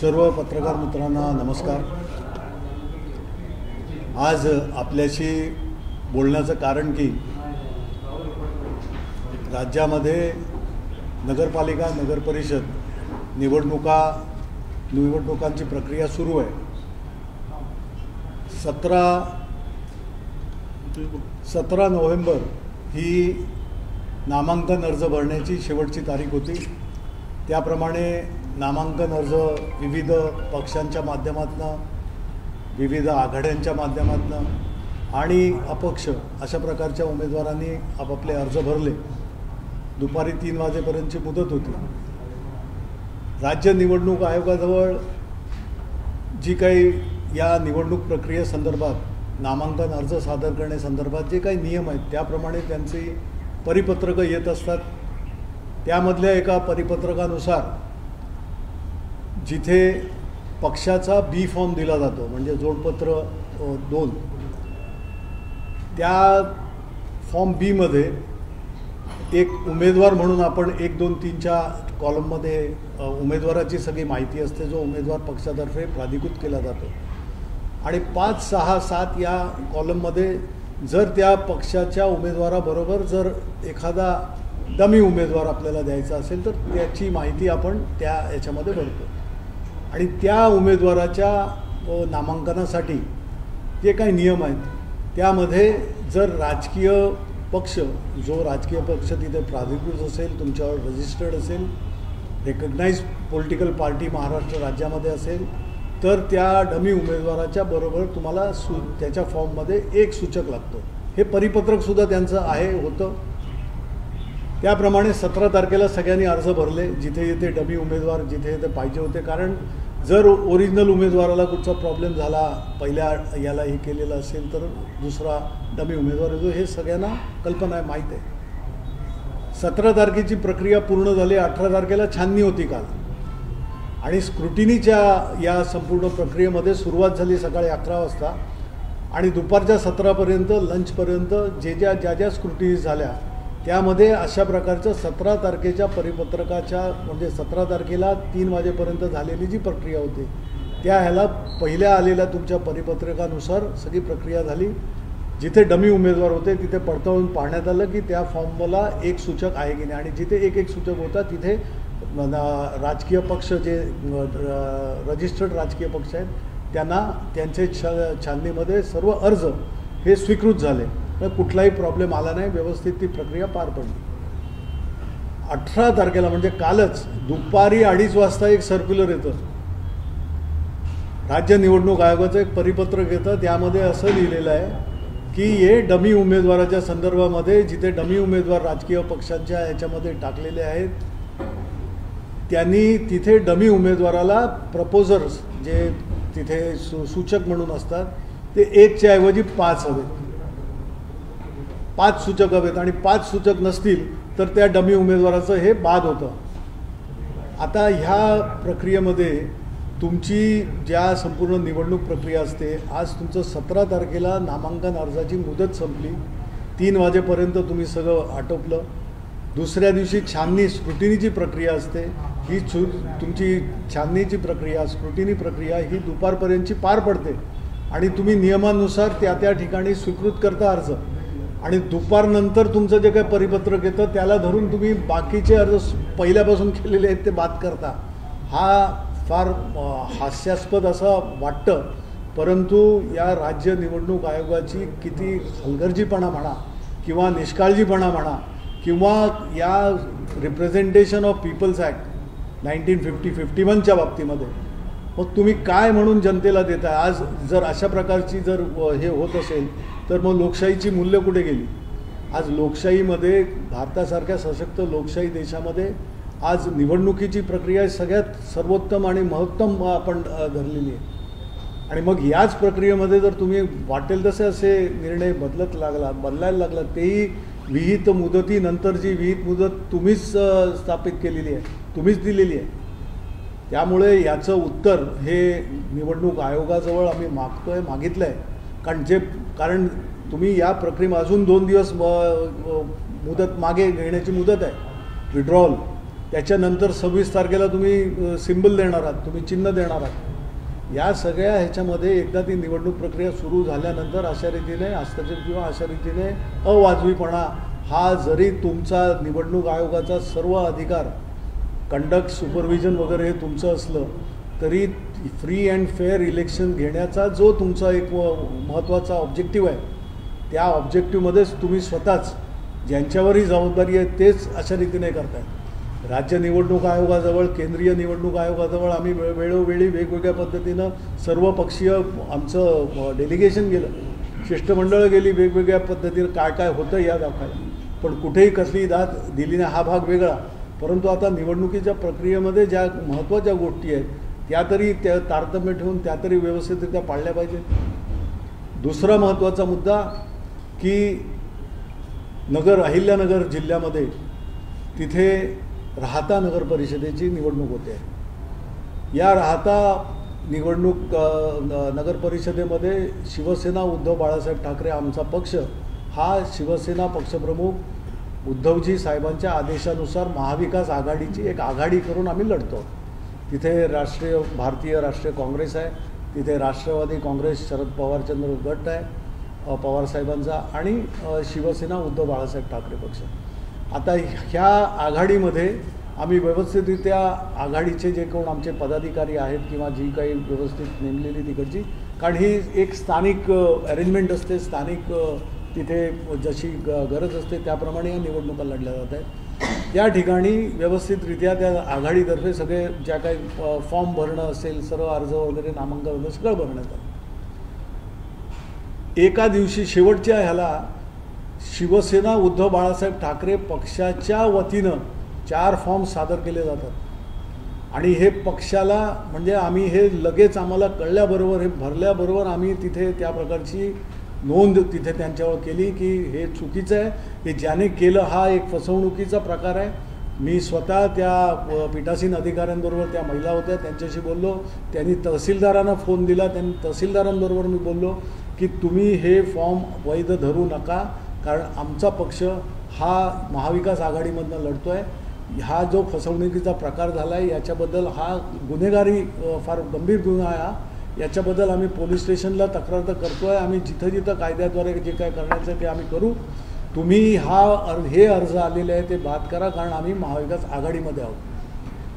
सर्व पत्रकार मित्रांना नमस्कार। आज आपल्याशी बोलण्याचं कारण की राज्यामध्ये नगरपालिका नगरपरिषद निवडणुकांची प्रक्रिया सुरू आहे। 17 नोव्हेंबर ही नामांकन अर्ज भरण्याची शेवटची तारीख होती। त्याप्रमाणे नामांकन अर्ज विविध पक्षांच्या माध्यमातून, विविध आघाड्यांच्या माध्यमातून आणि अपक्ष अशा प्रकारच्या उमेदवारांनी आपापले अर्ज भरले। दुपारी 3 वाजेपर्यंतची मुदत होती। राज्य निवडणूक आयोगाजवळ जी काही या निवडणूक प्रक्रियेसंदर्भात नामांकन अर्ज सादर करण्यासंदर्भात जे काही नियम आहेत त्याप्रमाणे त्यांची परिपत्रकं येत असतात। त्यामधल्या एका परिपत्रकानुसार जिथे पक्षाचा बी फॉर्म दिला जातो म्हणजे जोडपत्र 2, त्या फॉर्म बी मध्ये एक उमेदवार म्हणून आपण 1, 2, 3च्या कॉलममध्ये उमेदवाराची सगळी माहिती असते, जो उमेदवार पक्षातर्फे प्राधिकृत केला जातो। आणि 5, 6, 7 या कॉलममध्ये जर त्या पक्षाच्या उमेदवाराबरोबर जर एखादा डमी उमेदवार आपल्याला द्यायचा असेल तर त्याची माहिती आपण त्या याच्यामध्ये भरतो। आणि त्या उमेदवाराच्या नामांकनासाठी जे काही नियम आहेत त्यामध्ये जर राजकीय पक्ष, जो राजकीय पक्ष तिथे प्राधिकृत असेल, तुमच्यावर रजिस्टर्ड असेल, रेकग्नाइज पॉलिटिकल पार्टी महाराष्ट्र राज्यामध्ये असेल तर त्या डमी उमेदवाराच्या बरोबर तुम्हाला त्याच्या फॉर्ममध्ये एक सूचक लागतो। हे परिपत्रकसुद्धा त्यांचं होतं। त्याप्रमाणे 17 तारखेला सगळ्यांनी अर्ज भरले, जिथे जिथे डमी उमेदवार जिथे जिथे पाहिजे होते। कारण जर ओरिजिनल उमेदवाराला कुठचा प्रॉब्लेम झाला, पहिल्या याला हे केलेलं असेल तर दुसरा डमी उमेदवार येतो, हे सगळ्यांना कल्पना आहे, माहीत आहे। 17 तारखेची प्रक्रिया पूर्ण झाली। 18 तारखेला छाननी होती काल आणि स्क्रुटिनीच्या या संपूर्ण प्रक्रियेमध्ये सुरुवात झाली सकाळी 11 वाजता आणि दुपारच्या 17पर्यंत लंचपर्यंत ज्या स्क्रुटिनी झाल्या त्यामध्ये अशा प्रकारचं 17 तारखेच्या परिपत्रकाच्या म्हणजे 17 तारखेला 3 वाजेपर्यंत झालेली जी प्रक्रिया होती त्या ह्याला पहिल्या आलेल्या तुमच्या परिपत्रकानुसार सगळी प्रक्रिया झाली। जिथे डमी उमेदवार होते तिथे पडताळून पाहण्यात आलं की त्या फॉर्मला एक सूचक आहे की नाही आणि जिथे एक सूचक होता तिथे राजकीय पक्ष जे रजिस्टर्ड राजकीय पक्ष आहेत त्यांना त्यांचे छाननीमध्ये सर्व अर्ज हे स्वीकृत झाले। कुठलाही प्रॉब्लेम आला नाही, व्यवस्थित ती प्रक्रिया पार पडली। 18 तारखेला म्हणजे कालच दुपारी 2:30 वाजता एक सर्क्युलर येतं, राज्य निवडणूक आयोगाचं एक परिपत्रक येतं। त्यामध्ये असं लिहिलेलं आहे की हे डमी उमेदवाराच्या संदर्भामध्ये जिथे डमी उमेदवार राजकीय पक्षांच्या याच्यामध्ये टाकलेले आहेत त्यांनी तिथे डमी उमेदवाराला प्रपोजर्स जे तिथे सूचक म्हणून असतात ते 1च्या ऐवजी 5 हवेत, 5 सूचक हवेत आणि 5 सूचक नसतील तर त्या डमी उमेदवाराचं हे बाद होतं। आता ह्या प्रक्रियेमध्ये तुमची ज्या संपूर्ण निवडणूक प्रक्रिया असते, आज तुमचं 17 तारखेला नामांकन अर्जाची मुदत संपली, 3 वाजेपर्यंत तुम्ही सगळं आटोपलं। दुसऱ्या दिवशी छाननी स्क्रुटिनीची प्रक्रिया असते, ही तुमची छाननीची प्रक्रिया स्क्रुटिनी प्रक्रिया ही दुपारपर्यंतची पार पडते आणि तुम्ही नियमानुसार त्या ठिकाणी स्वीकृत करता अर्ज आणि दुपारनंतर तुमचं जे काही परिपत्रक येतं त्याला धरून तुम्ही बाकीचे अर्ज पहिल्यापासून केलेले आहेत ते बाद करता। हा फार हास्यास्पद असं वाटतं, परंतु या राज्य निवडणूक आयोगाची किती हलगर्जीपणा म्हणा किंवा निष्काळजीपणा म्हणा किंवा या रिप्रेझेंटेशन ऑफ पीपल्स ॲक्ट 1951च्या बाबतीमध्ये मग तुम्ही काय म्हणून जनतेला देताय? आज जर अशा प्रकारची जर हे होत असेल तर मग लोकशाहीची मूल्य कुठे गेली? आज लोकशाहीमध्ये, भारतासारख्या सशक्त लोकशाही देशामध्ये आज निवडणुकीची प्रक्रिया सगळ्यात सर्वोत्तम आणि महत्तम आपण धरलेली आहे। आणि मग याच प्रक्रियेमध्ये जर तुम्ही वाटेल तसे असे निर्णय बदलायला लागला, तेही विहित मुदतीनंतर जी विहित मुदत तुम्हीच स्थापित केलेली आहे, तुम्हीच दिलेली आहे। त्यामुळे याचं उत्तर हे निवडणूक आयोगाजवळ आम्ही मागितलं आहे। कारण तुम्ही या प्रक्रियेत अजून 2 दिवस मुदत मागे घेण्याची मुदत आहे विड्रॉल, त्याच्यानंतर 26 तारखेला तुम्ही सिम्बल देणार आहात, तुम्ही चिन्ह देणार आहात. या सगळ्या ह्याच्यामध्ये एकदा ती निवडणूक प्रक्रिया सुरू झाल्यानंतर अशा रीतीने हस्तक्षेप किंवा अशा रीतीने अवाजवीपणा हा जरी तुमचा निवडणूक आयोगाचा सर्व अधिकार कंडक्ट सुपरविजन वगैरे हे तुमचं असलं तरी फ्री अँड फेअर इलेक्शन घेण्याचा जो तुमचा एक महत्त्वाचा ऑब्जेक्टिव्ह आहे त्या ऑब्जेक्टिव्हमध्येच तुम्ही स्वतःच ज्यांच्यावरही जबाबदारी आहे तेच अशा रीतीने करताय. राज्य निवडणूक आयोगाजवळ, केंद्रीय निवडणूक आयोगाजवळ आम्ही वेळोवेळी वेगवेगळ्या पद्धतीनं सर्वपक्षीय आमचं डेलिगेशन गेलं, शिष्टमंडळं गेली, वेगवेगळ्या पद्धतीनं काय काय होतं या दाखवायला, पण कुठेही कसली दाद दिली नाही. हा भाग वेगळा. परंतु आता निवडणुकीच्या प्रक्रियेमध्ये ज्या महत्त्वाच्या गोष्टी आहेत त्या तरी त्या तारतम्य ठेवून त्या तरी व्यवस्थितरित्या पाळल्या पाहिजेत. दुसरा महत्त्वाचा मुद्दा की अहिल्यानगर जिल्ह्यामध्ये तिथे राहाता नगर परिषदेची निवडणूक होते. या राहाता निवडणूक नगर परिषदेमध्ये शिवसेना उद्धव बाळासाहेब ठाकरे आमचा पक्ष हा शिवसेना पक्षप्रमुख उद्धवजी साहेबांच्या आदेशानुसार महाविकास आघाडीची एक आघाडी करून आम्ही लढतो. तिथे भारतीय राष्ट्रीय काँग्रेस आहे, तिथे राष्ट्रवादी काँग्रेस शरद पवारचंद्र गट आहे पवारसाहेबांचा आणि शिवसेना उद्धव बाळासाहेब ठाकरे पक्ष. आता ह्या आघाडीमध्ये आम्ही व्यवस्थितरित्या आघाडीचे जे कोण आमचे पदाधिकारी आहेत किंवा जी काही व्यवस्थित नेमलेली तिकडची, कारण ही एक स्थानिक अरेंजमेंट असते, स्थानिक तिथे जशी गरज असते त्याप्रमाणे या निवडणुका लढल्या जात आहेत. त्या ठिकाणी व्यवस्थितरित्या त्या आघाडीतर्फे सगळे ज्या काही फॉर्म भरणं असेल, सर्व अर्ज वगैरे नामांकन वगैरे सगळं भरण्यात आलं. एका दिवशी शेवटच्या ह्याला शिवसेना उद्धव बाळासाहेब ठाकरे पक्षाच्या वतीनं 4 फॉर्म सादर केले जातात आणि हे पक्षाला म्हणजे आम्ही हे लगेच आम्हाला कळल्याबरोबर हे भरल्याबरोबर आम्ही तिथे त्या प्रकारची नोंद तिथे त्यांच्यावर केली की हे चुकीचं आहे, हे ज्याने केलं हा एक फसवणुकीचा प्रकार आहे. मी स्वतः त्या पीठासीन अधिकाऱ्यांबरोबर, त्या महिला होत्या त्यांच्याशी बोललो, त्यांनी तहसीलदारांना फोन दिला, त्यांनी तहसीलदारांबरोबर मी बोललो की तुम्ही हे फॉर्म वैध धरू नका, कारण आमचा पक्ष हा महाविकास आघाडीमधनं लढतो आहे. हा जो फसवणुकीचा प्रकार झाला आहे याच्याबद्दल हा गुन्हेगारी फार गंभीर गुन्हा आहे. याच्याबद्दल आम्ही पोलीस स्टेशनला तक्रार तर करतो आहे, आम्ही जिथं जिथं कायद्याद्वारे जे काय करण्याचं ते आम्ही करू. तुम्ही हे अर्ज आलेले आहे ते बाद करा, कारण आम्ही महाविकास आघाडीमध्ये आहोत.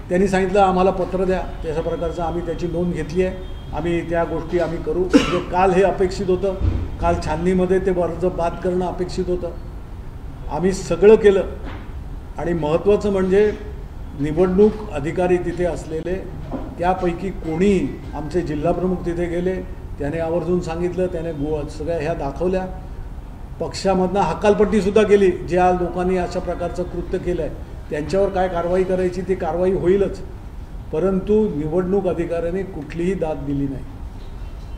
त्यांनी सांगितलं आम्हाला पत्र द्या, तशा प्रकारचं आम्ही त्याची नोंद घेतली आहे, आम्ही त्या गोष्टी आम्ही करू. म्हणजे काल हे अपेक्षित होतं, काल छाननीमध्ये ते अर्ज बाद करणं अपेक्षित होतं. आम्ही सगळं केलं आणि महत्त्वाचं म्हणजे निवडणूक अधिकारी तिथे असलेले त्यापैकी कोणीही, आमचे जिल्हाप्रमुख तिथे गेले, त्याने आवर्जून सांगितलं, त्याने सगळ्या ह्या दाखवल्या, पक्षामधनं हकालपट्टीसुद्धा केली. ज्या लोकांनी अशा प्रकारचं कृत्य केलं आहे त्यांच्यावर काय कारवाई करायची ती कारवाई होईलच, परंतु निवडणूक अधिकाऱ्याने कुठलीही दाद दिली नाही.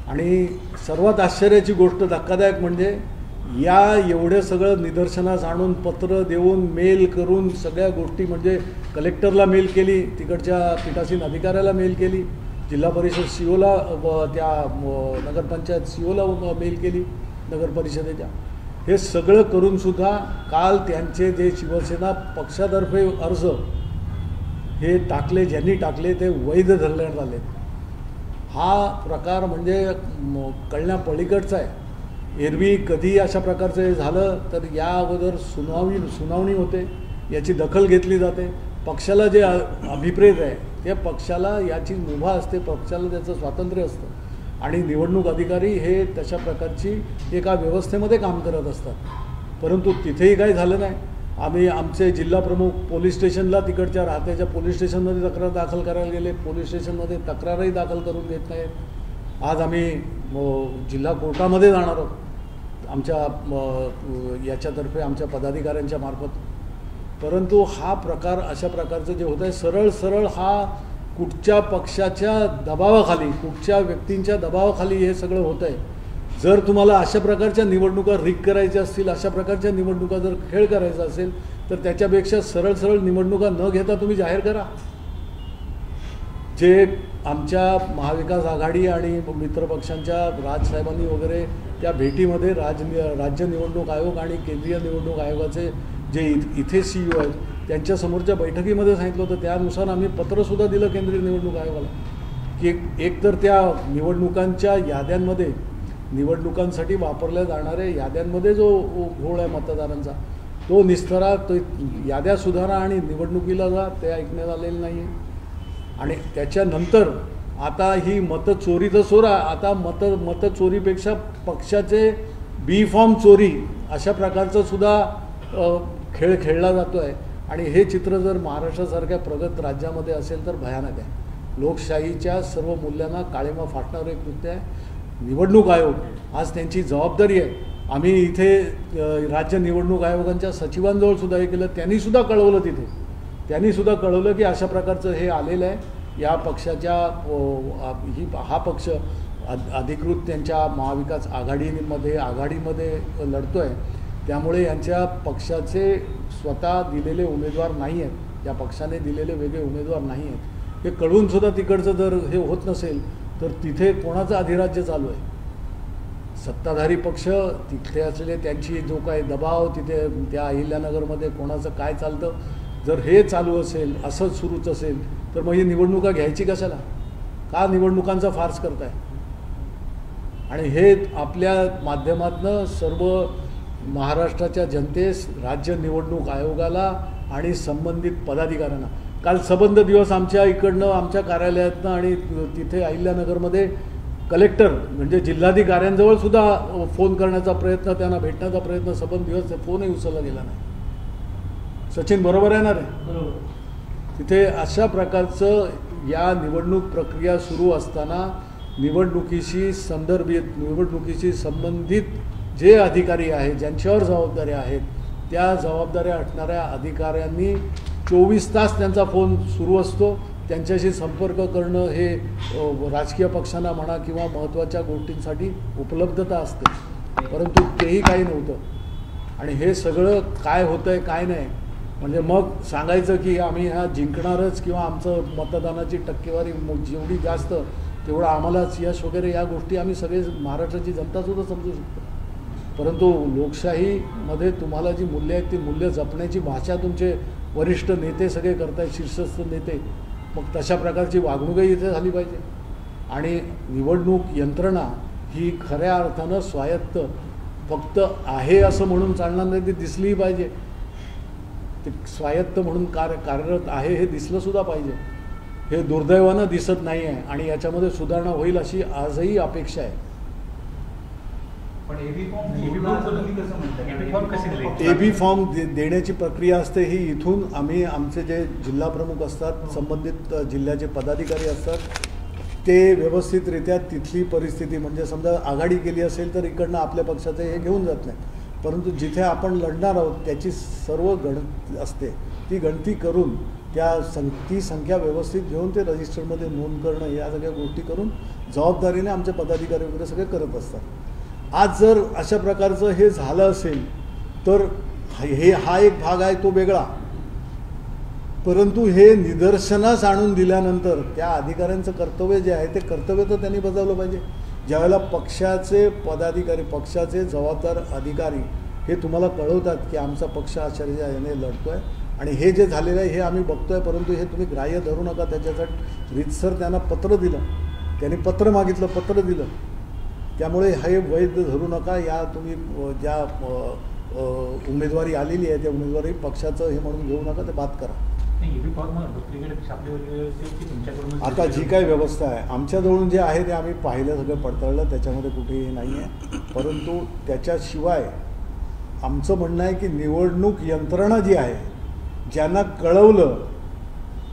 आणि सर्वात आश्चर्याची गोष्ट, धक्कादायक म्हणजे या एवढं सगळं निदर्शनास आणून पत्र देऊन मेल करून सगळ्या गोष्टी, म्हणजे कलेक्टरला मेल केली, तिकडच्या पीठासीन अधिकाऱ्याला मेल केली, जिल्हा परिषद सीओला, त्या नगरपंचायत सीओला मेल केली नगर परिषदेच्या. हे सगळं करूनसुद्धा काल त्यांचे जे शिवसेना पक्षातर्फे अर्ज हे टाकले, ज्यांनी टाकले ते वैध धरण्यात आले. हा प्रकार म्हणजे कळण्या पलीकडचा आहे. एरवी कधी अशा प्रकारचं हे झालं तर या अगोदर सुनावणी होते, याची दखल घेतली जाते, पक्षाला जे अभिप्रेत आहे त्या पक्षाला याची मुभा असते, पक्षाला त्याचं स्वातंत्र्य असतं आणि निवडणूक अधिकारी हे तशा प्रकारची एका व्यवस्थेमध्ये काम करत असतात. परंतु तिथेही काही झालं नाही. आम्ही आमचे जिल्हाप्रमुख पोलीस स्टेशनला, तिकडच्या राहत्याच्या पोलीस स्टेशनमध्ये तक्रार दाखल करायला गेले, पोलीस स्टेशनमध्ये तक्रारही दाखल करून देत नाहीत. आज आम्ही जिल्हा कोर्टामध्ये जाणार आहोत आमच्या याच्यातर्फे, आमच्या पदाधिकाऱ्यांच्या मार्फत. परंतु हा प्रकार, अशा प्रकारचं जे होतं आहे सरळ हा कुठच्या पक्षाच्या दबावाखाली, कुठच्या व्यक्तींच्या दबावाखाली हे सगळं होतं आहे. जर तुम्हाला अशा प्रकारच्या निवडणुका रिग करायच्या असतील, अशा प्रकारच्या निवडणुका जर खेळ करायचा असेल तर त्याच्यापेक्षा सरळ निवडणुका न घेता तुम्ही जाहीर करा. जे आमच्या महाविकास आघाडी आणि मित्रपक्षांच्या राजसाहेबांनी वगैरे त्या भेटीमध्ये राज्य निवडणूक आयोग आणि केंद्रीय निवडणूक आयोगाचे जे इथे CEO आहेत त्यांच्यासमोरच्या बैठकीमध्ये सांगितलं होतं. त्यानुसार आम्ही पत्रसुद्धा दिलं केंद्रीय निवडणूक आयोगाला की एक तर त्या निवडणुकांच्या याद्यांमध्ये, निवडणुकांसाठी वापरल्या जाणाऱ्या याद्यांमध्ये जो घोळ आहे मतदारांचा, तो निस्तरा, तो याद्या सुधारा आणि निवडणुकीला जा, ते ऐकण्यात आलेलं नाही आहे. आणि त्याच्यानंतर आता ही मतचोरी तर सोडा, आता मतचोरीपेक्षा पक्षाचे बी फॉर्म चोरी अशा प्रकारचं सुद्धा खेळ खेळला जातो आहे. आणि हे चित्र जर महाराष्ट्रासारख्या प्रगत राज्यामध्ये असेल तर भयानक आहे. लोकशाहीच्या सर्व मूल्यांना काळिमा फाटणारं एक कृत्य आहे. निवडणूक आयोग आज त्यांची जबाबदारी आहे. आम्ही इथे राज्य निवडणूक आयोगांच्या सचिवांजवळ सुद्धा हे केलं, त्यांनीसुद्धा कळवलं, तिथे त्यांनीसुद्धा कळवलं की अशा प्रकारचं हे आलेलं आहे. या पक्षाच्या हा पक्ष अधिकृत त्यांच्या महाविकास आघाडीमध्ये लढतो आहे. त्यामुळे यांच्या पक्षाचे स्वतः दिलेले उमेदवार नाही आहेत, या पक्षाने दिलेले वेगळे उमेदवार नाही आहेत. हे कळूनसुद्धा तिकडचं जर हे होत नसेल तर तिथे कोणाचं अधिराज्य चालू आहे? सत्ताधारी पक्ष तिथे असलेले त्यांची जो काय दबाव तिथे त्या अहिल्यानगरमध्ये कोणाचं काय चालतं, जर हे चालू असेल, असंच सुरूच असेल तर मग ही निवडणुका घ्यायची कशाला? का निवडणुकांचा फार्स करताय? आणि हे आपल्या माध्यमातनं सर्व महाराष्ट्राच्या जनतेस, राज्य निवडणूक आयोगाला आणि संबंधित पदाधिकाऱ्यांना, काल सबंध दिवस आमच्या इकडनं, आमच्या कार्यालयातनं आणि तिथे अहिल्यानगरमध्ये कलेक्टर म्हणजे जिल्हाधिकाऱ्यांजवळ सुद्धा फोन करण्याचा प्रयत्न, त्यांना भेटण्याचा प्रयत्न, सबंध दिवस फोनही उचलला गेला नाही. सचिन बरोबर आहे ना रे? तिथे अशा प्रकारचं या निवडणूक प्रक्रिया सुरू असताना निवडणुकीशी संबंधित जे अधिकारी आहेत, ज्यांच्यावर जबाबदाऱ्या आहेत, त्या जबाबदाऱ्या असणाऱ्या अधिकाऱ्यांनी 24 तास त्यांचा फोन सुरू असतो. त्यांच्याशी संपर्क करणं हे राजकीय पक्षांना म्हणा किंवा महत्त्वाच्या गोष्टींसाठी उपलब्धता असते, परंतु तेही काही नव्हतं. आणि हे सगळं काय होतं आहे काय नाही म्हणजे मग सांगायचं की आम्ही ह्या जिंकणारच किंवा आमचं मतदानाची टक्केवारी जेवढी जास्त तेवढं आम्हालाच यश वगैरे, या गोष्टी आम्ही सगळे महाराष्ट्राची जनतासुद्धा समजू शकतो. परंतु लोकशाहीमध्ये तुम्हाला जी मूल्य आहेत ती मूल्य जपण्याची भाषा तुमचे वरिष्ठ नेते सगळे करत आहेत, शीर्षस्थ नेते. मग तशा प्रकारची वागणूकही इथे झाली पाहिजे. आणि निवडणूक यंत्रणा ही खऱ्या अर्थानं स्वायत्त फक्त आहे असं म्हणून चालणार नाही, ती दिसलीही पाहिजे. ते स्वायत्त म्हणून कार्यरत आहे हे दिसलंसुद्धा पाहिजे. हे दुर्दैवानं दिसत नाही आहे आणि याच्यामध्ये सुधारणा होईल अशी आजही अपेक्षा आहे. एबी फॉर्म देण्याची प्रक्रिया असते ही इथून आम्ही, आमचे जे जिल्हा प्रमुख असतात, संबंधित जिल्ह्याचे पदाधिकारी असतात, ते व्यवस्थितरित्या तिथली परिस्थिती म्हणजे समजा आघाडी केली असेल तर इकडनं आपल्या पक्षाचे हे घेऊन जात नाही, परंतु जिथे आपण लढणार आहोत त्याची सर्व गणती असते, ती गणती करून ती संख्या व्यवस्थित घेऊन ते रजिस्टरमध्ये नोंद करणं, या सगळ्या गोष्टी करून जबाबदारीने आमचे पदाधिकारी वगैरे सगळे करत असतात. आज जर अशा प्रकारचं हे झालं असेल तर हा एक भाग आहे तो वेगळा, परंतु हे निदर्शनास आणून दिल्यानंतर त्या अधिकाऱ्यांचं कर्तव्य जे आहे ते कर्तव्य तर त्यांनी बजावलं पाहिजे. ज्यावेळेला पक्षाचे पदाधिकारी, पक्षाचे जबाबदार अधिकारी हे तुम्हाला कळवतात की आमचा पक्ष आचार्य याने लढतो आहे आणि हे जे झालेलं आहे हे आम्ही बघतो आहे, परंतु हे तुम्ही ग्राह्य धरू नका, त्याच्यासाठी रीतसर त्यांना पत्र दिलं, त्यांनी पत्र मागितलं, पत्र दिलं, त्यामुळे हे वैध धरू नका. या तुम्ही ज्या उमेदवारी आलेली आहे त्या उमेदवारी पक्षाचं हे म्हणून घेऊ नका, ते बाद करा. आता जी काही व्यवस्था आहे आमच्याजवळून जे आहे ते आम्ही पाहिलं, सगळं पडताळलं, त्याच्यामध्ये कुठेही नाही आहे. परंतु त्याच्याशिवाय आमचं म्हणणं आहे की निवडणूक यंत्रणा जी आहे, ज्यांना कळवलं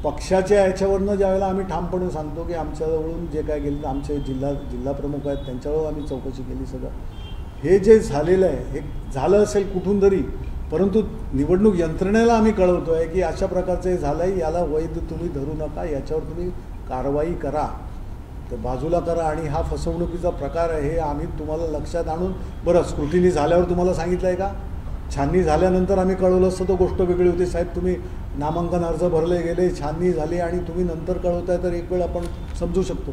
पक्षाच्या याच्यावरनं, ज्यावेळेला आम्ही ठामपणे सांगतो की आमच्याजवळून जे काय गेलं, आमचे जिल्हा प्रमुख आहेत त्यांच्यावर आम्ही चौकशी केली, सगळं हे जे झालेलं आहे हे झालं असेल कुठून तरी, परंतु निवडणूक यंत्रणेला आम्ही कळवतो आहे की अशा प्रकारचं हे झालं आहे, याला वैध तुम्ही धरू नका, याच्यावर तुम्ही कारवाई करा, ते बाजूला करा. आणि हा फसवणुकीचा प्रकार आहे हे आम्ही तुम्हाला लक्षात आणून, बरं स्क्रुटिनी झाल्यावर तुम्हाला सांगितलं आहे का? छाननी झाल्यानंतर आम्ही कळवलं असतं तर गोष्ट वेगळी होती. साहेब तुम्ही नामांकन अर्ज भरले गेले, छाननी झाली आणि तुम्ही नंतर कळवताय तर एक वेळ आपण समजू शकतो,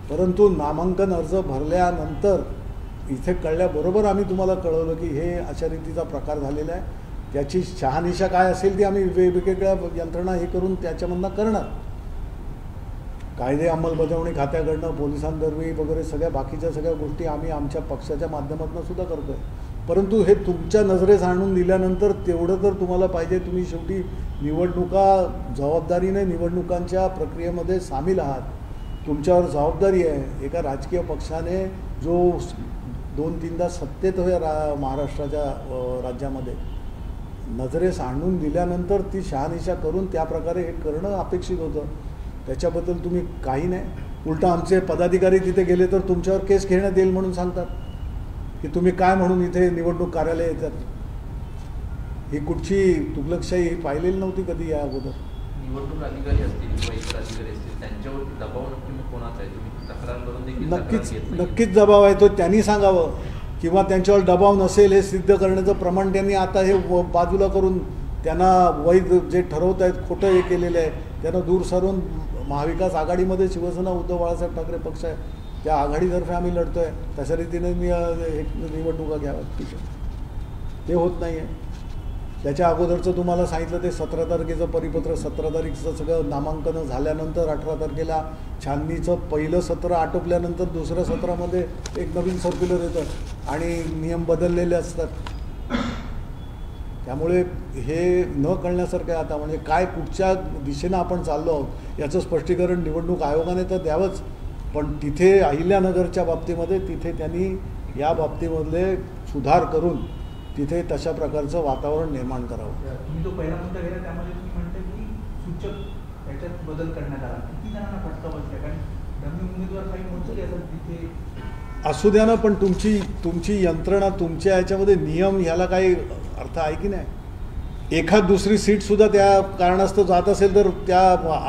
परंतु नामांकन अर्ज भरल्यानंतर इथे कळल्याबरोबर आम्ही तुम्हाला कळवलं की हे अशा रीतीचा प्रकार झालेला आहे त्याची शहानिशा काय असेल ती आम्ही वेगवेगळ्या यंत्रणा हे करून त्याच्यामधनं करणार. कायदे अंमलबजावणी खात्याकडनं पोलिसांदरवी वगैरे सगळ्या बाकीच्या सगळ्या गोष्टी आम्ही आमच्या पक्षाच्या माध्यमातून सुद्धा करतो आहे. परंतु हे तुमच्या नजरेस आणून दिल्यानंतर तेवढं तर तुम्हाला पाहिजे. तुम्ही शेवटी निवडणुका जबाबदारीने निवडणुकांच्या प्रक्रियेमध्ये सामील आहात. तुमच्यावर जबाबदारी आहे. एका राजकीय पक्षाने जो 2-3दा सत्तेत होय महाराष्ट्राच्या राज्यामध्ये नजरेस आणून दिल्यानंतर ती शहानिशा करून त्याप्रकारे हे करणं अपेक्षित होतं. त्याच्याबद्दल तुम्ही काही नाही. उलटं आमचे पदाधिकारी तिथे गेले तर तुमच्यावर केस घेण्यात येईल म्हणून सांगतात की तुम्ही काय म्हणून इथे निवडणूक कार्यालय येतात. ही कुठची तुगलकशाही पाहिलेली नव्हती कधी या अगोदर. निवडणूक अधिकारी असतील किंवा इतर अधिकारी असतील त्यांच्यावरती दबाव नक्की मग कोणाचा आहे? तुम्ही तक्रार करून देखील नक्कीच दबाव आहे. तो त्यांनी सांगावं किंवा त्यांच्यावर दबाव नसेल हे सिद्ध करण्याचं प्रमाण त्यांनी आता हे बाजूला करून त्यांना वैध जे ठरवत आहेत खोटं हे केलेलं आहे त्यांना दूर सारून महाविकास आघाडीमध्ये शिवसेना उद्धव बाळासाहेब ठाकरे पक्ष आहे त्या आघाडीतर्फे आम्ही लढतो आहे. तशा रीतीने निवडणुका घ्याव्यात. ठीक आहे, ते होत नाही आहे. त्याच्या अगोदरचं तुम्हाला सांगितलं ते 17 तारखेचं परिपत्र, 17 तारीखचं सगळं नामांकन झाल्यानंतर 18 तारखेला छाननीचं पहिलं सत्र आटोपल्यानंतर दुसऱ्या सत्रामध्ये एक नवीन सर्क्युलर येतं आणि नियम बदललेले असतात. त्यामुळे हे न कळण्यासारखं आहे. आता म्हणजे काय कुठच्या दिशेनं आपण चाललो आहोत याचं स्पष्टीकरण निवडणूक आयोगाने तर द्यावंच. पण तिथे अहिल्यानगरच्या बाबतीमध्ये तिथे त्यांनी या बाबतीमधले सुधार करून तिथे तशा प्रकारचं वातावरण निर्माण करावं. तुम्ही जो पहिला मुद्दा गेला त्यामध्ये तुम्ही म्हणता की सूचक त्याच्यात बदल करण्यात आला. किती जणांना फटका बसला? कारण डमी उमेदवार काही मोजले असतात तिथे. असू द्या ना, पण तुमची यंत्रणा तुमच्या ह्याच्यामध्ये नियम ह्याला काही अर्थ आहे की नाही? एखाद दुसरी सीटसुद्धा त्या कारणास्तव जात असेल तर त्या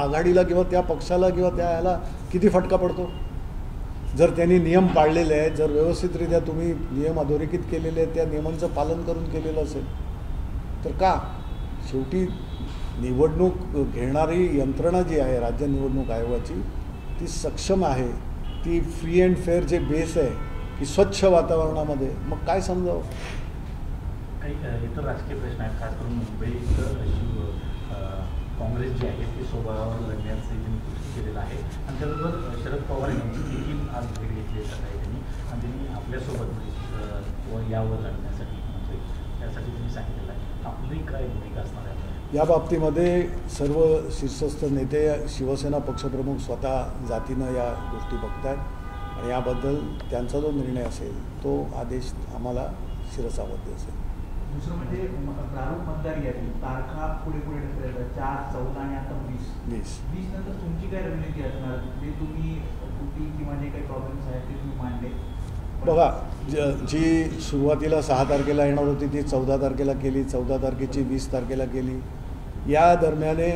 आघाडीला किंवा त्या पक्षाला किंवा त्या ह्याला किती फटका पडतो? जर त्यांनी नियम पाळलेले आहेत, जर व्यवस्थितरित्या तुम्ही नियम अधोरेखित केलेले आहेत, त्या नियमांचं पालन करून केलेलं असेल तर का? शेवटी निवडणूक घेणारी यंत्रणा जी आहे राज्य निवडणूक आयोगाची ती सक्षम आहे. ती फ्री अँड फेअर जे बेस आहे की स्वच्छ वातावरणामध्ये मग काय समजावं. काही इतर राजकीय प्रश्न आहेत. खास करून मुंबईत काँग्रेस जी आहे ती स्वबळावर लढण्याचं त्यांनी पुष्टी केलेलं आहे आणि त्याबरोबर शरद पवार यांची देखील आज भेट घेतली सकाळी त्यांनी आणि त्यांनी आपल्यासोबत यावर लढण्यासाठी म्हणजे त्यासाठी त्यांनी सांगितलेलं आहे. आपली काय भूमिका असणार आहे या बाबतीमध्ये? सर्व शीर्षस्थ नेते शिवसेना पक्षप्रमुख स्वतः जातीनं या गोष्टी बघत आहेत आणि याबद्दल त्यांचा जो निर्णय असेल तो आदेश आम्हाला शिरसावद्य असेल. दुसरं म्हणजे प्रारूप मतदार यादी तारखा पुढे ढकलल्या 4, 14 आणि आता 20 नंतर तुमची काय रणनीती असणार? जे तुम्ही त्रुटी किंवा जे काही प्रॉब्लेम्स आहेत ते तुम्ही मांडले. बघा, जी सुरुवातीला 6 तारखेला येणार होती ती 14 तारखेला केली, 14 तारखेची 20 तारखेला केली. या दरम्याने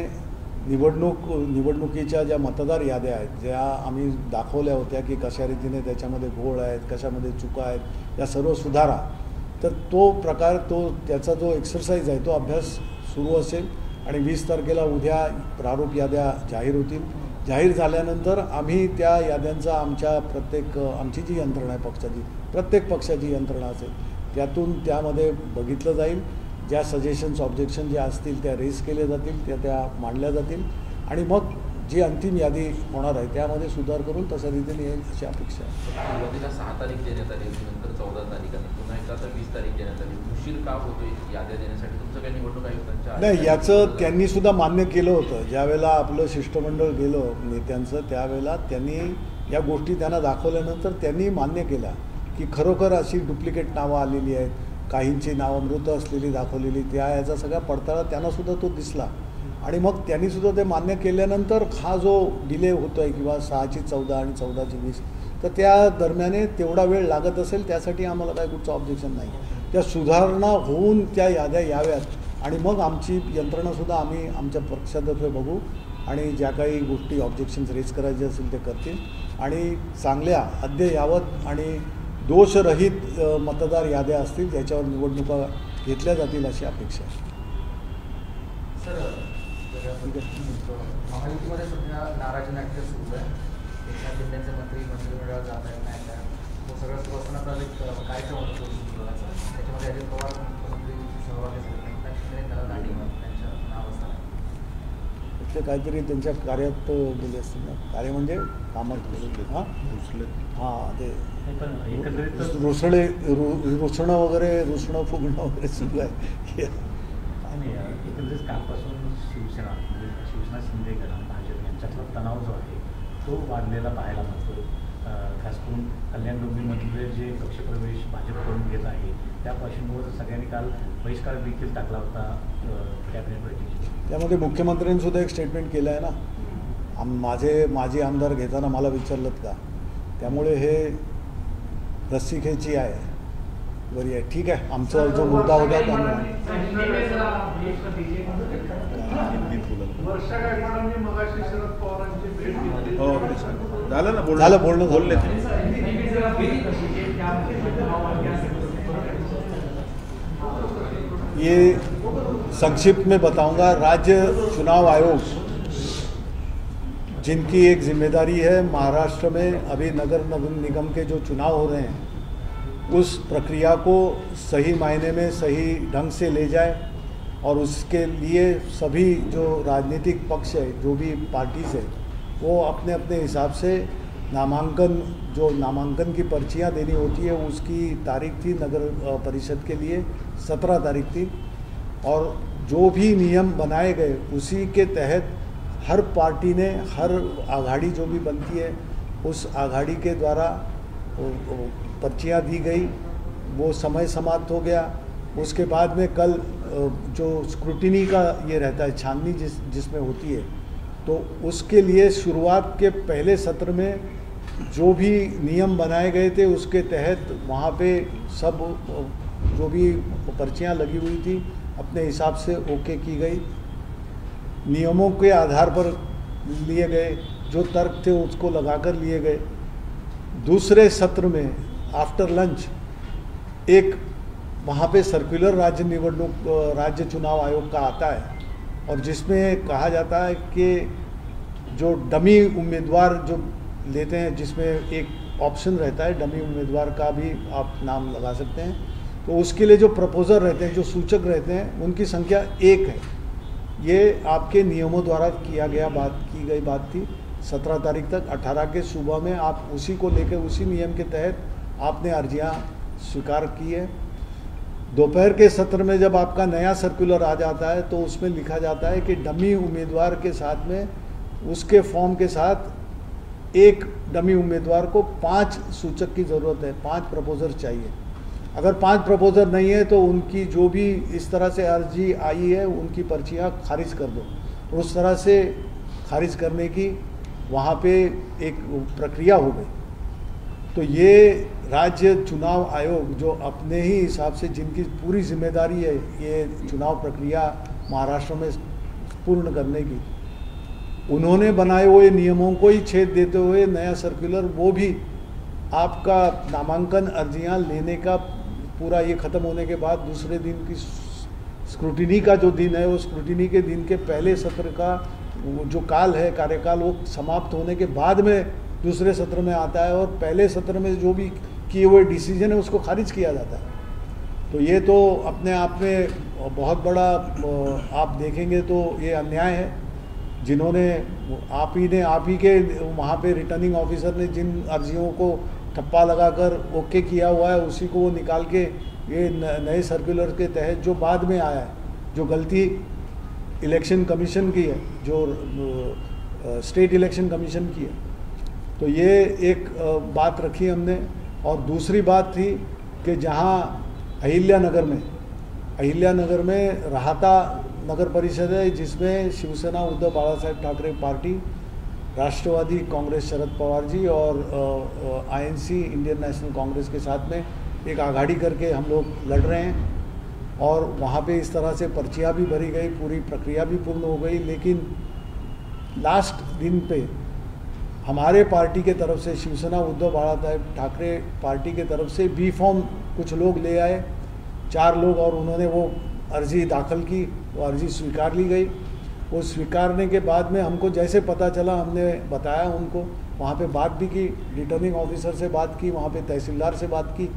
निवडणुकीच्या ज्या मतदार याद्या आहेत ज्या आम्ही दाखवल्या होत्या की कशा रीतीने त्याच्यामध्ये घोळ आहेत, कशामध्ये चुका आहेत, या सर्व सुधारा. तर तो प्रकार त्याचा जो एक्सरसाइज आहे तो अभ्यास सुरू असेल आणि 20 तारखेला उद्या प्रारूप याद्या जाहीर होतील. जाहीर झाल्यानंतर आम्ही त्या याद्यांचा आमची जी यंत्रणा आहे पक्षाची, प्रत्येक पक्षाची यंत्रणा असेल त्यातून त्यामध्ये बघितलं जाईल. ज्या सजेशन्स ऑब्जेक्शन ज्या असतील त्या रेज केल्या जातील, त्या मांडल्या जातील आणि मग जी अंतिम यादी होणार आहे त्यामध्ये सुधार करून तशा रीतीने येईल अशी अपेक्षा आहे. सुरुवातीला 6 तारीख देण्यात आली, नंतर 14 तारीख आणि पुन्हा एकदा आता 20 तारीख देण्यात आली. उशीर का होतोय याद्या देण्यासाठी? तुमचं काही निवडणूक आयुक्तांच्या नाही, याचं त्यांनी सुद्धा मान्य केलं होतं. ज्यावेळेला आपलं शिष्टमंडळ गेलं नेत्यांचं त्यावेळेला त्यांनी या गोष्टी त्यांना दाखवल्यानंतर त्यांनी मान्य केला की खरोखर अशी डुप्लिकेट नावं आलेली आहेत, काहींची नावं मृत असलेली दाखवलेली, याचा सगळा पडताळा त्यांनासुद्धा तो दिसला आणि मग त्यांनीसुद्धा ते मान्य केल्यानंतर हा जो डिले होतो आहे किंवा 6ची 14 आणि 14ची 20 तर त्या दरम्याने तेवढा वेळ लागत असेल त्यासाठी आम्हाला काय कुठचं ऑब्जेक्शन नाही. त्या सुधारणा होऊन त्या याद्या याव्यात आणि मग आमची यंत्रणासुद्धा आम्ही आमच्या पक्षातर्फे बघू आणि ज्या काही गोष्टी ऑब्जेक्शन्स रेज करायचे असेल ते करतील आणि चांगल्या अद्ययावत आणि दोषरहित मतदार याद्या असतील ज्याच्यावर निवडणुका घेतल्या जातील अशी अपेक्षा आहे. सर, महायुतीमध्ये सध्या नाराजी नाट्य सुरू आहे. एकनाथ शिंदेचे मंत्रिमंडळात जात आहेत नाही का, तो सगळं सुरू असताना काय होतं त्याच्यामध्ये अजित पवार मुख्यमंत्री सहभागी झाले नाही. एकनाथ शिंदे त्याला दांडी मारून त्यांचं नाव असताना ते काहीतरी त्यांच्या कार्यात गेले असतील ना, कार्य म्हणजे कामात हां हां ते नाही, पण एकंदरीत रुसणं वगैरे सुरू आहे. आणि एकंदरीत कालपासून शिवसेना म्हणजे शिवसेना शिंदे गट आणि भाजप यांच्यातला तणाव जो आहे तो वाढलेला पाहायला मिळतो. खास करून कल्याण डोंबिवलीमधले जे पक्षप्रवेश भाजपकडून घेत आहे त्या पार्श्वभूमीवर सगळ्यांनी काल बहिष्कार देखील टाकला होता कॅबिनेट बैठकीत. त्यामध्ये मुख्यमंत्र्यांनी सुद्धा एक स्टेटमेंट केलं आहे ना, माजी आमदार घेताना मला विचारलं का, त्यामुळे हे रस्सीखेची आहे बरी आहे. ठीक आहे, आमचा जो मुद्दा होता वर्षा गायकवाडांनी मगाशी शरद पवारांची भेट घेतली. झालं बोलणं बोलले ते. ये संक्षिप्त में बताऊंगा. राज्य चुनाव आयोग जिनकी एक जिम्मेदारी है, महाराष्ट्र में अभी नगर निगम के जो चुनाव हो रहे हैं उस प्रक्रिया को सही मायने में सही ढंग से ले जाए, और उसके लिए सभी जो राजनीतिक पक्ष है, जो भी पार्टीज है, वो अपने अपने हिसाब से नामांकन की पर्चियां देनी होती है, उसकी तारीख थी नगर परिषद के लिए 17 तारीख थी, और जो भी नियम बनाए गए उसी के तहत हर पार्टी ने, हर आघाड़ी जो भी बनती है उस आघाड़ी के द्वारा पर्चियां दी गई. वो समय समाप्त हो गया. उसके बाद में कल जो स्क्रूटिनी का ये रहता है, छाननी जिसमें होती है, तो उसके लिए शुरुआत के पहले सत्र में जो भी नियम बनाए गए थे उसके तहत वहाँ पे सब जो भी पर्चियाँ लगी हुई थी अपने हिसाब से ओके की गई. नियमों के आधार पर लिए गए, जो तर्क थे उसको लगाकर लिए गए. दूसरे सत्र में आफ्टर लंच एक वहाँ पे सर्कुलर राज्य चुनाव आयोग का आता है, और जिसमें कहा जाता है कि जो डमी उम्मीदवार जो लेते हैं, जिसमें एक ऑप्शन रहता है डमी उम्मीदवार का भी आप नाम लगा सकते हैं, तो उसके लिए जो प्रपोजर रहते हैं, जो सूचक रहते हैं, उनकी संख्या 1 है. ये आपके नियमों द्वारा की गई बात थी. 17 तारीख तक 18 के सुबह में आप उसी को लेकर उसी नियम के तहत आपने अर्जियां स्वीकार की है. दोपहर के सत्र में जब आपका नया सर्कुलर आ जाता है तो उसमें लिखा जाता है कि डमी उम्मीदवार के साथ में उसके फॉर्म के साथ एक डमी उम्मीदवार को 5 सूचक की ज़रूरत है, 5 प्रपोजर चाहिए. अगर 5 प्रपोजर नहीं है तो उनकी जो भी इस तरह से अर्जी आई है उनकी पर्चियाँ खारिज कर दो. उस तरह से खारिज करने की वहाँ पे एक प्रक्रिया हो गई. तो ये राज्य चुनाव आयोग जो अपने ही हिसाब से, जिनकी पूरी जिम्मेदारी है ये चुनाव प्रक्रिया महाराष्ट्र में पूर्ण करने की, उन्होंने बनाए हुए नियमों को ही छेद देते हुए नया सर्कुलर, वो भी आपका नामांकन अर्जियां लेने का पूरा ये ख़त्म होने के बाद दूसरे दिन की स्क्रूटिनी का जो दिन है, वो स्क्रूटिनी के दिन के पहले सत्र का जो काल है, कार्यकाल, वो समाप्त होने के बाद में दूसरे सत्र में आता है, और पहले सत्र में जो भी किए हुए डिसीजन है उसको खारिज किया जाता है. तो ये तो अपने आप में बहुत बड़ा, आप देखेंगे तो ये अन्याय है. जिन्होंने आप ही के वहाँ पे रिटर्निंग ऑफिसर ने जिन अर्जियों को ठप्पा लगाकर ओके किया हुआ है, उसी को वो निकाल के ये नए सर्कुलर के तहत जो बाद में आया है, जो गलती इलेक्शन कमीशन की है, जो स्टेट इलेक्शन कमीशन की है, तो ये एक बात रखी हमने. और दूसरी बात थी कि जहाँ अहिल्यानगर में राहता नगर परिषद है, जिसमें शिवसेना उद्धव बाळासाहेब ठाकरे पार्टी, राष्ट्रवादी कांग्रेस शरद पवार जी और INC इंडियन नेशनल कांग्रेस के साथ में एक आघाड़ी करके हम लोग लड़ रहे हैं. और वहाँ पे इस तरह से पर्चियाँ भी भरी गई, पूरी प्रक्रिया भी पूर्ण हो गई. लेकिन लास्ट दिन पे हमारे पार्टी के तरफ से, शिवसेना उद्धव बाळासाहेब ठाकरे पार्टी के तरफ से बी फॉर्म कुछ लोग ले आए, 4 लोग, और उन्होंने वो अर्जी दाखिल की. वो अर्जी स्वीकार ली गई. वो स्वीकारने के बाद में हमको जैसे पता चला, हमने बताया उनको, वहाँ पे बात भी की, रिटर्निंग ऑफिसर से बात की, वहाँ पे तहसीलदार से बात की.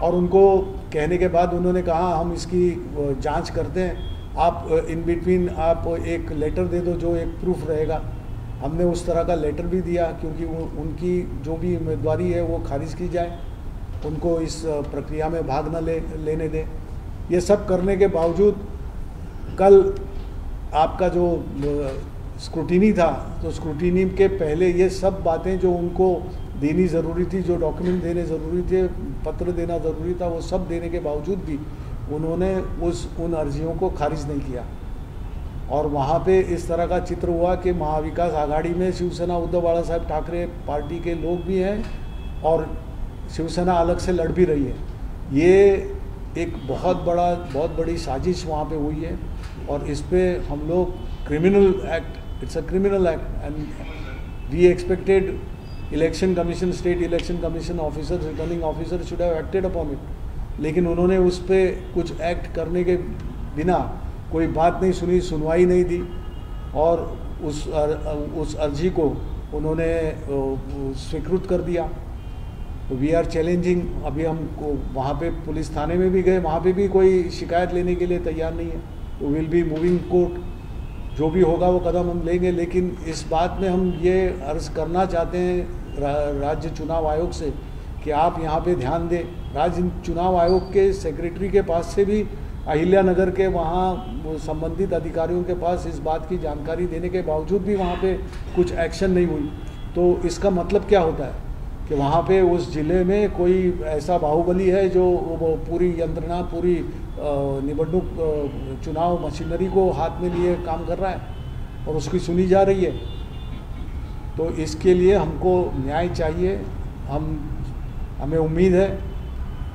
और उनको कहने के बाद उन्होंने कहा हम इसकी जांच करते हैं, आप इन बिटवीन आप एक लेटर दे दो जो एक प्रूफ रहेगा। हमने उस तरह का लेटर भी दिया क्योंकि उनकी जो भी उम्मीदवारी है वो खारिज की जाए, उनको इस प्रक्रिया में भाग न लेने दें। ये सब करने के बावजूद कल आपका जो स्क्रूटिनी था, तो स्क्रूटिनी के पहले ये सब बातें जो उनको देनी ज़रूरी थी, जो डॉक्यूमेंट देने ज़रूरी थे, पत्र देना ज़रूरी था, वो सब देने के बावजूद भी उन्होंने उन अर्जियों को खारिज नहीं किया। और वहाँ पे इस तरह का चित्र हुआ कि महाविकास आघाड़ी में शिवसेना उद्धव बाळासाहेब ठाकरे पार्टी के लोग भी हैं और शिवसेना अलग से लड़ भी रही है। ये एक बहुत बड़ी साजिश वहाँ पे हुई है और इस पे हम लोग criminal act, it's a criminal act and we expected election commission, state election commission officer, returning officer should have acted upon it. लेकिन उन्होंने उस पर कुछ एक्ट करने के बिना कोई बात नहीं सुनी, सुनवाई नहीं दी और उस अर्जी को उन्होंने स्वीकृत कर दिया। तो वी आर चैलेंजिंग। अभी हम वहाँ पे पुलिस थाने में भी गए, वहाँ पे भी कोई शिकायत लेने के लिए तैयार नहीं है। तो विल बी मूविंग कोर्ट, जो भी होगा वो कदम हम लेंगे। लेकिन इस बात में हम ये अर्ज करना चाहते हैं राज्य चुनाव आयोग से कि आप यहाँ पे ध्यान दें। राज्य चुनाव आयोग के सेक्रेटरी के पास से भी, अहिल्यानगर के वहाँ संबंधित अधिकारियों के पास इस बात की जानकारी देने के बावजूद भी वहाँ पे कुछ एक्शन नहीं हुई। तो इसका मतलब क्या होता है कि वहाँ पे उस ज़िले में कोई ऐसा बाहुबली है जो पूरी यंत्रणा, पूरी निबंधक चुनाव मशीनरी को हाथ में लिए काम कर रहा है और उसकी सुनी जा रही है। तो इसके लिए हमको न्याय चाहिए। हमें उम्मीद है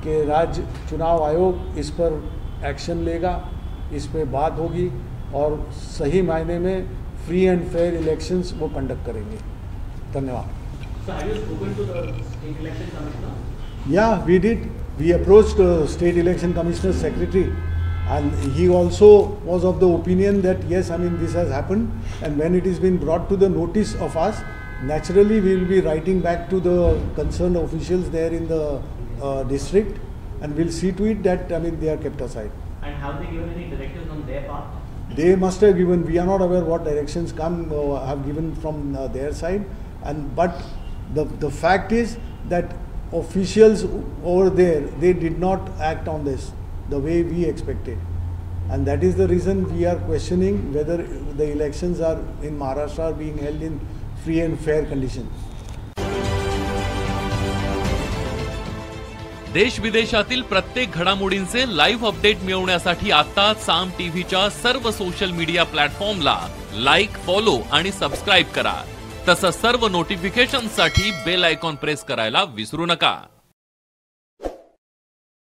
कि राज्य चुनाव आयोग इस पर एक्शन लेगा, इस पे बात होगी और सही मायने में फ्री एंड फेयर इलेक्शंस वो कंडक्ट करेंगे। धन्यवाद। So have you spoken to the state election commissioner? Yeah, we did. We approached State Election Commissioner's secretary and he also was of the opinion that yes, I mean this has happened, and when it has been brought to the notice of us, naturally we will be writing back to the concerned officials there in the district and we'll see to it that I mean they are kept aside. And have they given any directives on their part? They must have given. We are not aware what directions have given from their side, but the fact is that officials over there, they did not act on this the way we expected, and that is the reason we are questioning whether the elections are in Maharashtra are being held in free and fair conditions. देश विदेशातील प्रत्येक घडामोडींचे live update मिळवण्यासाठी आता साम टीव्हीच्या सर्व social media प्लॅटफॉर्मला like, follow आणि सबस्क्राइब करा। तसंच सर्व नोटिफिकेशनसाठी बेल आयकॉन प्रेस करायला विसरू नका।